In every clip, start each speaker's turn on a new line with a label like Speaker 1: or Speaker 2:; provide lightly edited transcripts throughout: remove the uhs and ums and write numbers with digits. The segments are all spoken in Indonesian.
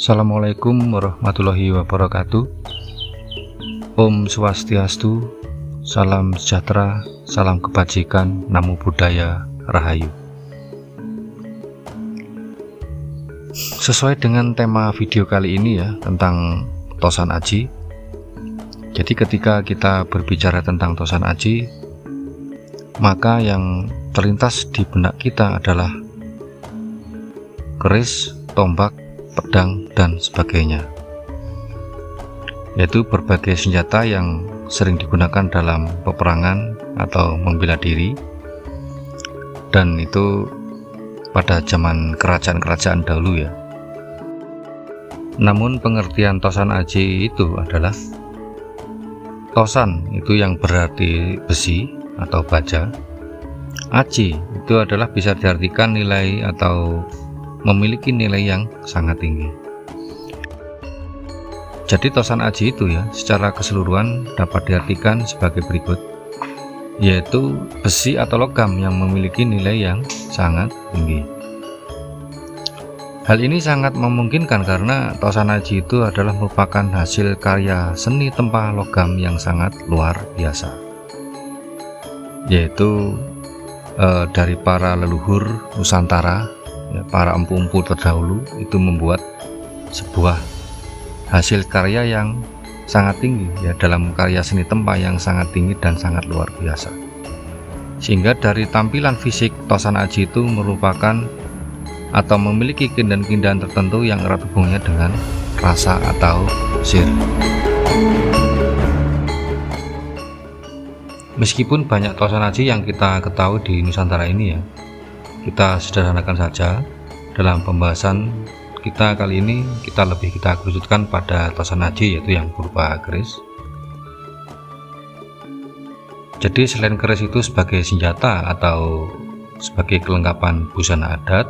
Speaker 1: Assalamualaikum warahmatullahi wabarakatuh. Om Swastiastu, salam sejahtera, salam kebajikan, namo buddhaya, rahayu. Sesuai dengan tema video kali ini ya, tentang Tosan Aji. Jadi ketika kita berbicara tentang Tosan Aji, maka yang terlintas di benak kita adalah keris, tombak, pedang, dan sebagainya, yaitu berbagai senjata yang sering digunakan dalam peperangan atau membela diri, dan itu pada zaman kerajaan-kerajaan dahulu ya. Namun pengertian Tosan Aji itu adalah Tosan itu yang berarti besi atau baja. Aji itu adalah bisa diartikan nilai atau memiliki nilai yang sangat tinggi. Jadi Tosan Aji itu ya secara keseluruhan dapat diartikan sebagai berikut, yaitu besi atau logam yang memiliki nilai yang sangat tinggi. Hal ini sangat memungkinkan karena Tosan Aji itu adalah merupakan hasil karya seni tempah logam yang sangat luar biasa, yaitu dari para leluhur Nusantara ya, para empu-empu terdahulu itu membuat sebuah hasil karya yang sangat tinggi ya, dalam karya seni tempah yang sangat tinggi dan sangat luar biasa, sehingga dari tampilan fisik Tosan Aji itu merupakan atau memiliki keindahan-keindahan tertentu yang erat hubungannya dengan rasa atau sir. Meskipun banyak Tosan Aji yang kita ketahui di Nusantara ini ya, kita sederhanakan saja dalam pembahasan kita kali ini. Kita kerucutkan pada Tosan Aji, yaitu yang berupa keris. Jadi selain keris itu sebagai senjata atau sebagai kelengkapan busana adat,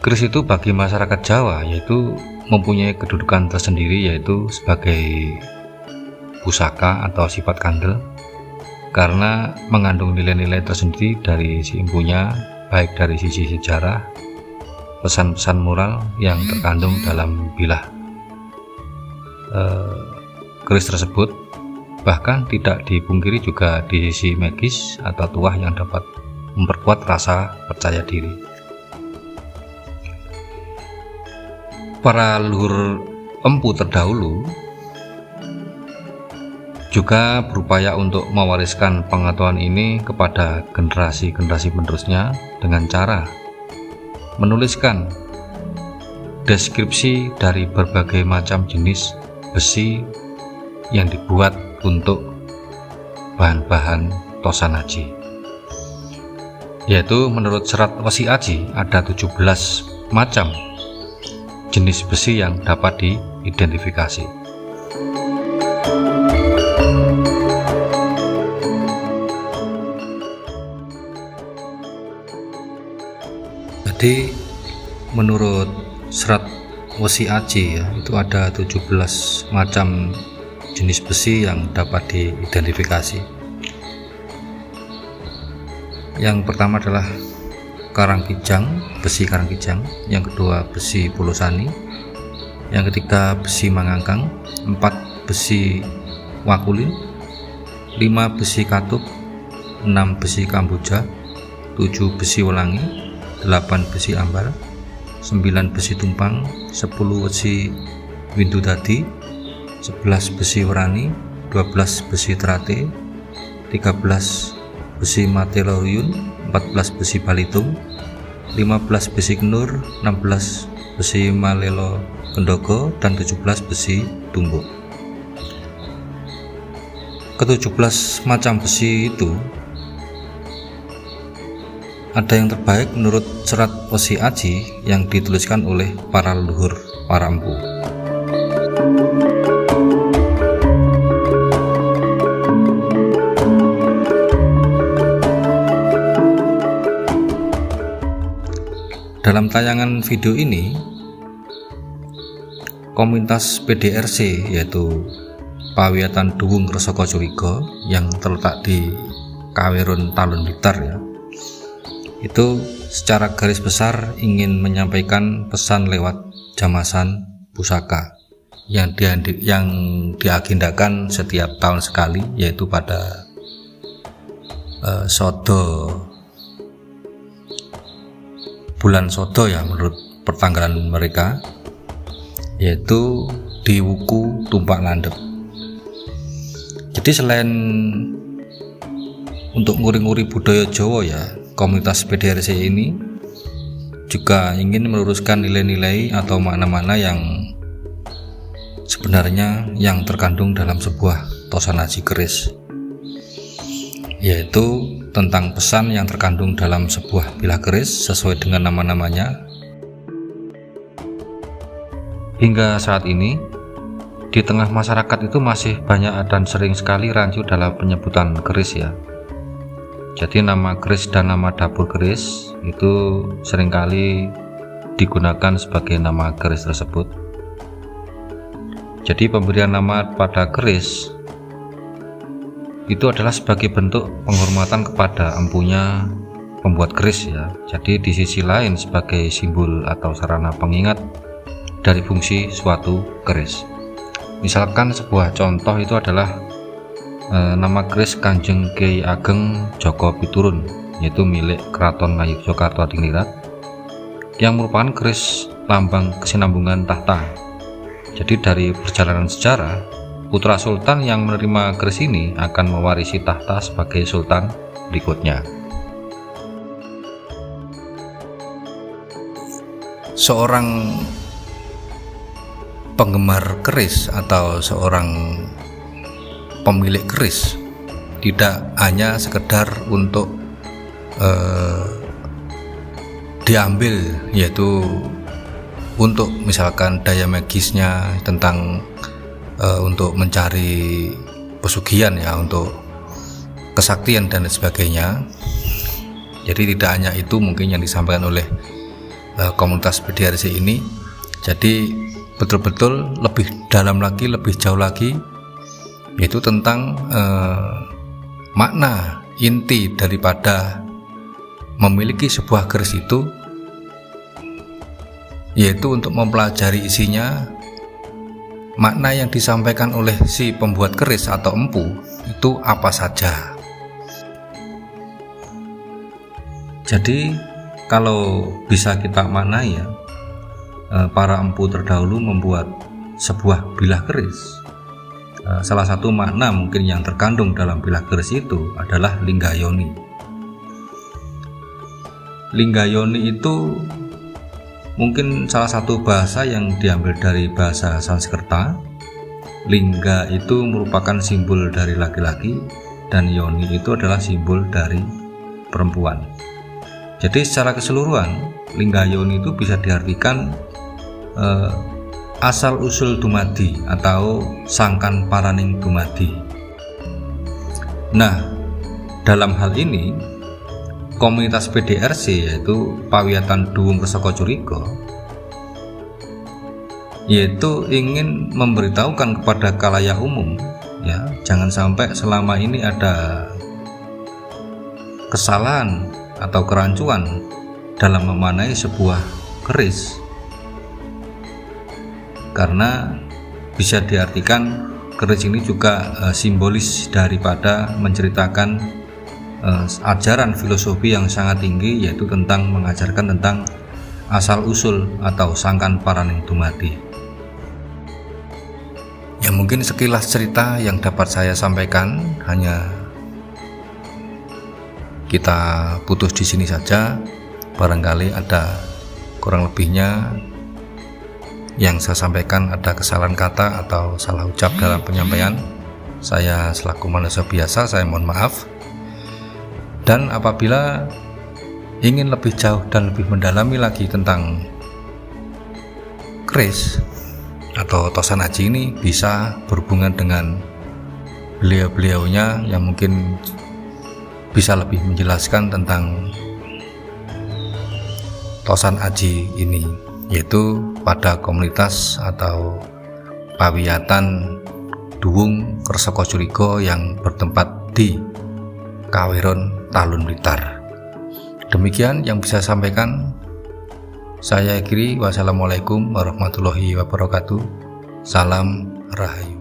Speaker 1: keris itu bagi masyarakat Jawa yaitu mempunyai kedudukan tersendiri, yaitu sebagai pusaka atau sifat kandel, karena mengandung nilai-nilai tersendiri dari si empunya, baik dari sisi sejarah, pesan-pesan moral yang terkandung dalam bilah keris tersebut. Bahkan tidak dipungkiri juga di sisi magis atau tuah yang dapat memperkuat rasa percaya diri. Para leluhur empu terdahulu juga berupaya untuk mewariskan pengetahuan ini kepada generasi-generasi penerusnya dengan cara menuliskan deskripsi dari berbagai macam jenis besi yang dibuat untuk bahan-bahan Tosan Aji. Yaitu menurut Serat Wesi Aji ada 17 macam jenis besi yang dapat diidentifikasi. Jadi menurut Serat Wesi Aji ya, itu ada 17 macam jenis besi yang dapat diidentifikasi. Yang pertama adalah karangkijang, besi karangkijang. Yang kedua besi pulosani. Yang ketiga besi mangangkang. 4 besi wakulin. 5 besi katup. 6 besi kamboja. 7 besi welangi. 8 besi ambar, 9 besi tumpang, 10 besi windudadi, 11 besi werani, 12 besi terate, 13 besi mateloriun, 14 besi balitung, 15 besi kenur, 16 besi Malelo Gendogo, dan 17 besi tumbuk. Ke-17 macam besi itu ada yang terbaik menurut serat Wesi Aji yang dituliskan oleh para leluhur para empu. Dalam tayangan video ini, komunitas PDRC yaitu Pawiatan Duwung Resaka Curiga yang terletak di Kawerun Talun Blitar ya, itu secara garis besar ingin menyampaikan pesan lewat jamasan pusaka yang diagendakan setiap tahun sekali, yaitu pada Sodo, bulan Sodo ya menurut pertanggalan mereka, yaitu di Wuku Tumpak Landep. Jadi selain untuk nguri-nguri budaya Jawa ya, komunitas PDRC ini juga ingin meluruskan nilai-nilai atau makna-makna yang sebenarnya yang terkandung dalam sebuah tosanaji keris, yaitu tentang pesan yang terkandung dalam sebuah bilah keris sesuai dengan nama-namanya. Hingga saat ini di tengah masyarakat itu masih banyak dan sering sekali rancu dalam penyebutan keris ya. Jadi nama keris dan nama dapur keris itu seringkali digunakan sebagai nama keris tersebut. Jadi pemberian nama pada keris itu adalah sebagai bentuk penghormatan kepada empunya pembuat keris ya. Jadi di sisi lain sebagai simbol atau sarana pengingat dari fungsi suatu keris. Misalkan sebuah contoh itu adalah nama keris Kanjeng Kyai Ageng Joko Piturun, yaitu milik Keraton Ngayogyakarta Adiningrat, yang merupakan keris lambang kesinambungan tahta. Jadi dari perjalanan sejarah, putra sultan yang menerima keris ini akan mewarisi tahta sebagai sultan berikutnya. Seorang penggemar keris atau seorang pemilik keris tidak hanya sekedar untuk diambil, yaitu untuk misalkan daya magisnya tentang untuk mencari pesugihan ya, untuk kesaktian dan sebagainya. Jadi tidak hanya itu mungkin yang disampaikan oleh komunitas PDRC ini. Jadi betul-betul lebih dalam lagi, lebih jauh lagi, yaitu tentang makna inti daripada memiliki sebuah keris itu, yaitu untuk mempelajari isinya, makna yang disampaikan oleh si pembuat keris atau empu itu apa saja. Jadi kalau bisa kita maknai ya, para empu terdahulu membuat sebuah bilah keris. Salah satu makna mungkin yang terkandung dalam bilah keris itu adalah linggayoni. Linggayoni itu mungkin salah satu bahasa yang diambil dari bahasa Sanskerta. Lingga itu merupakan simbol dari laki-laki dan yoni itu adalah simbol dari perempuan. Jadi secara keseluruhan linggayoni itu bisa diartikan asal usul dumadi atau sangkan paraning dumadi. Nah, dalam hal ini komunitas PDRC yaitu Pawiatan Duwung Resaka Curiga yaitu ingin memberitahukan kepada khalayak umum ya, jangan sampai selama ini ada kesalahan atau kerancuan dalam memanai sebuah keris, karena bisa diartikan keris ini juga simbolis daripada menceritakan ajaran filosofi yang sangat tinggi, yaitu tentang mengajarkan tentang asal usul atau sangkan paraning dumadi. Ya mungkin sekilas cerita yang dapat saya sampaikan, hanya kita putus di sini saja. Barangkali ada kurang lebihnya yang saya sampaikan ada kesalahan kata atau salah ucap dalam penyampaian, saya selaku manusia biasa saya mohon maaf. Dan apabila ingin lebih jauh dan lebih mendalami lagi tentang keris atau Tosan Aji ini, bisa berhubungan dengan beliau-beliaunya yang mungkin bisa lebih menjelaskan tentang Tosan Aji ini, yaitu pada komunitas atau pawiyatan Duwung Kresaka Curiga yang bertempat di Kawiron, Talun, Blitar. Demikian yang bisa saya sampaikan. Saya akhiri. Wassalamualaikum warahmatullahi wabarakatuh. Salam Rahayu.